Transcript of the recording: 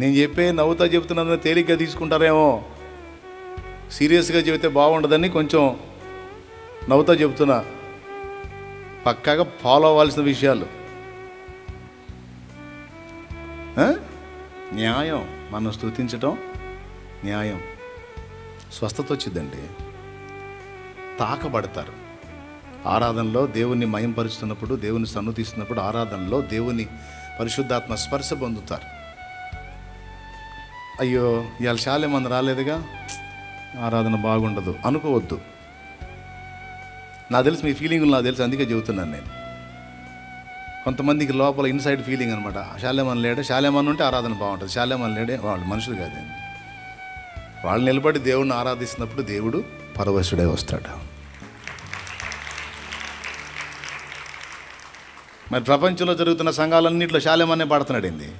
నేను నవ్వుతా చెప్తున్నాను, తేలిగ్గా తీసుకుంటారేమో, సీరియస్గా చెబితే బాగుండదని కొంచెం నవ్వుతా చెప్తున్నా. పక్కాగా ఫాలో అవ్వాల్సిన విషయాలు. న్యాయం, మనం స్తుతించటం న్యాయం. స్వస్థత వచ్చిందండి. తాకబడతారు ఆరాధనలో. దేవుణ్ణి మయంపరుస్తున్నప్పుడు, దేవుని సన్నుతిస్తున్నప్పుడు, ఆరాధనలో దేవుని పరిశుద్ధాత్మ స్పర్శ పొందుతారు. అయ్యో ఇవాళ చాలా మంది రాలేదుగా, ఆరాధన బాగుండదు అనుకోవద్దు. నాకు తెలుసు మీ ఫీలింగులు, నాకు తెలుసు, అందుకే చెబుతున్నాను నేను. కొంతమందికి లోపల ఇన్సైడ్ ఫీలింగ్ అనమాట. శాలేమన్ లేడే, శాలేమన్ ఉంటే ఆరాధన బాగుంటుంది, శాలేమన్ లేడే వాళ్ళు మనుషులు కాదండి. వాళ్ళు నిలబడి దేవుడిని ఆరాధిస్తున్నప్పుడు దేవుడు పరవశుడే వస్తాడు. మరి ప్రపంచంలో జరుగుతున్న సంఘాలన్నింటిలో శాలేమన్నే పాడుతున్నాడు ఏంది?